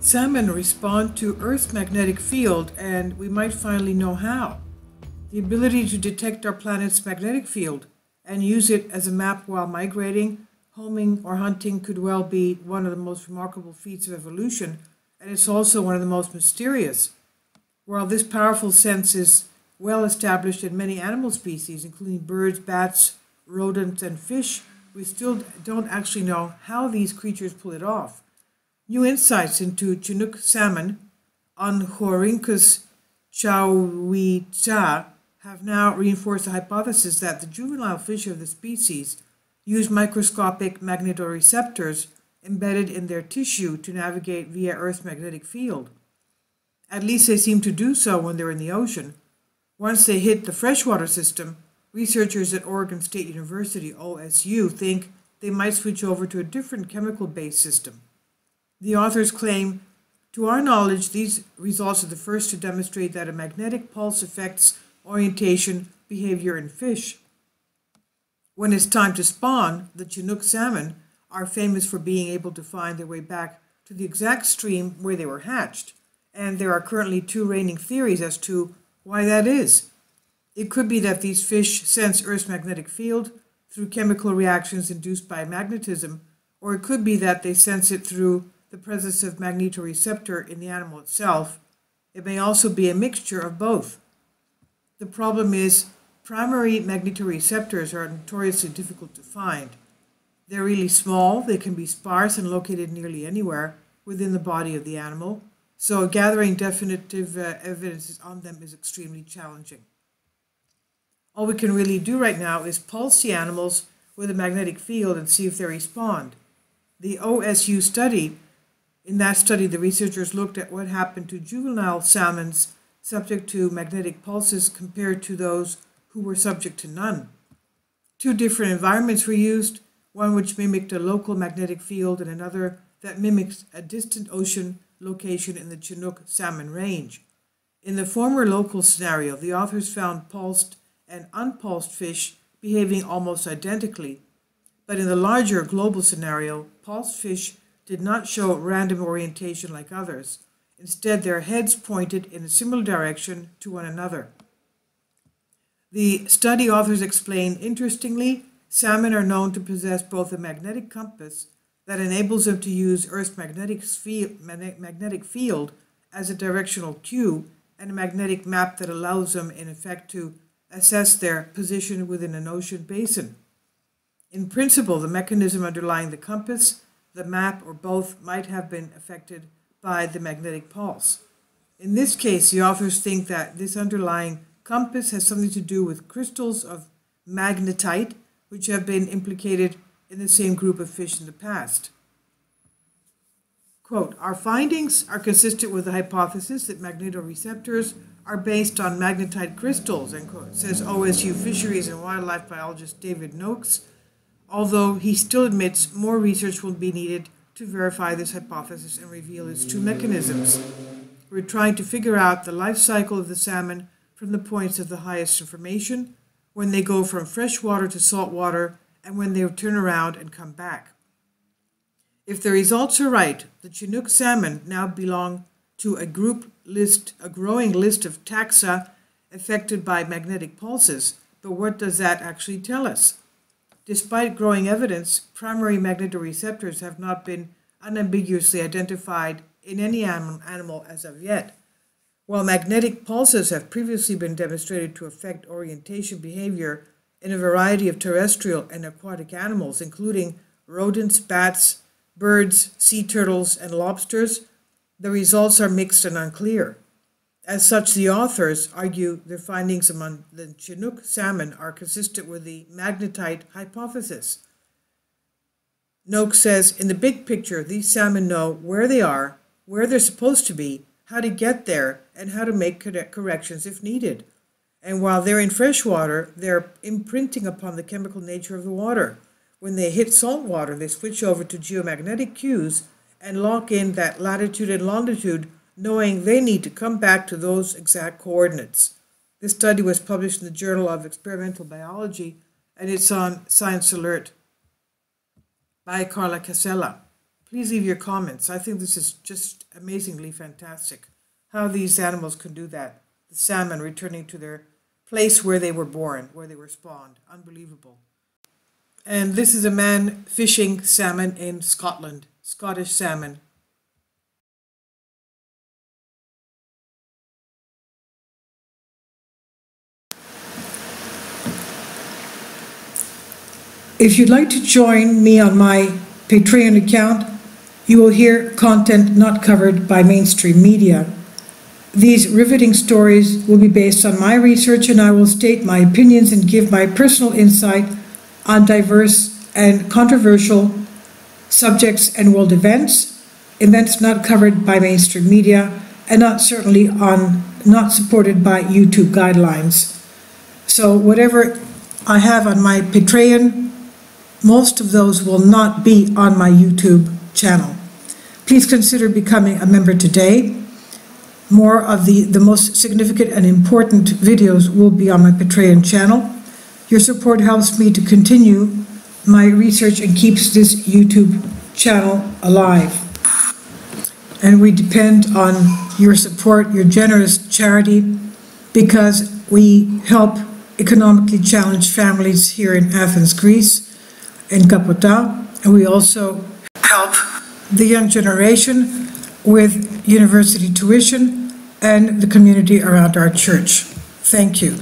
Salmon respond to Earth's magnetic field, and we might finally know how. The ability to detect our planet's magnetic field and use it as a map while migrating, homing, or hunting could well be one of the most remarkable feats of evolution, and it's also one of the most mysterious. While this powerful sense is well established in many animal species, including birds, bats, rodents, and fish, we still don't actually know how these creatures pull it off. New insights into Chinook salmon, Ornithorhynchus chowita, have now reinforced the hypothesis that the juvenile fish of the species use microscopic magnetoreceptors embedded in their tissue to navigate via Earth's magnetic field. At least they seem to do so when they're in the ocean. Once they hit the freshwater system, researchers at Oregon State University, OSU, think they might switch over to a different chemical-based system. The authors claim, to our knowledge, these results are the first to demonstrate that a magnetic pulse affects orientation behavior in fish. When it's time to spawn, the Chinook salmon are famous for being able to find their way back to the exact stream where they were hatched, and there are currently two reigning theories as to why that is. It could be that these fish sense Earth's magnetic field through chemical reactions induced by magnetism, or it could be that they sense it through the presence of magnetoreceptor in the animal itself. It may also be a mixture of both. The problem is, primary magnetoreceptors are notoriously difficult to find. They're really small, they can be sparse and located nearly anywhere within the body of the animal, so gathering definitive evidence on them is extremely challenging. All we can really do right now is pulse the animals with a magnetic field and see if they respond. The OSU study, in that study, the researchers looked at what happened to juvenile salmons subject to magnetic pulses compared to those who were subject to none. Two different environments were used, one which mimicked a local magnetic field and another that mimicked a distant ocean location in the Chinook salmon range. In the former local scenario, the authors found pulsed and unpulsed fish behaving almost identically, but in the larger global scenario, pulsed fish did not show random orientation like others. Instead, their heads pointed in a similar direction to one another. The study authors explain, interestingly, salmon are known to possess both a magnetic compass that enables them to use Earth's magnetic field as a directional cue and a magnetic map that allows them, in effect, to assess their position within an ocean basin. In principle, the mechanism underlying the compass, the map, or both might have been affected by the magnetic pulse. In this case, the authors think that this underlying compass has something to do with crystals of magnetite, which have been implicated in the same group of fish in the past. Quote, our findings are consistent with the hypothesis that magnetoreceptors are based on magnetite crystals, end quote, says OSU fisheries and wildlife biologist David Noakes, although he still admits more research will be needed to verify this hypothesis and reveal its true mechanisms. We're trying to figure out the life cycle of the salmon from the points of the highest information, when they go from freshwater to saltwater, and when they turn around and come back. If the results are right, the Chinook salmon now belong to a growing list of taxa affected by magnetic pulses. But what does that actually tell us? Despite growing evidence, primary magnetoreceptors have not been unambiguously identified in any animal as of yet. While magnetic pulses have previously been demonstrated to affect orientation behavior in a variety of terrestrial and aquatic animals, including rodents, bats, birds, sea turtles, and lobsters, the results are mixed and unclear. As such, the authors argue their findings among the Chinook salmon are consistent with the magnetite hypothesis. Noakes says, in the big picture, these salmon know where they are, where they're supposed to be, how to get there, and how to make corrections if needed. And while they're in freshwater, they're imprinting upon the chemical nature of the water. When they hit salt water, they switch over to geomagnetic cues and lock in that latitude and longitude, knowing they need to come back to those exact coordinates. This study was published in the Journal of Experimental Biology, and it's on Science Alert by Carla Casella. Please leave your comments. I think this is just amazingly fantastic, how these animals can do that. The salmon returning to their place where they were born, where they were spawned. Unbelievable. And this is a man fishing salmon in Scotland, Scottish salmon. If you'd like to join me on my Patreon account, you will hear content not covered by mainstream media. These riveting stories will be based on my research, and I will state my opinions and give my personal insight on diverse and controversial subjects and world events not covered by mainstream media, and not supported by YouTube guidelines. So whatever I have on my Patreon, most of those will not be on my YouTube channel. Please consider becoming a member today. More of the most significant and important videos will be on my Patreon channel. Your support helps me to continue my research and keeps this YouTube channel alive. And we depend on your support, your generous charity, because we help economically challenged families here in Athens, Greece, in Kapota, and we also help the young generation with university tuition and the community around our church. Thank you.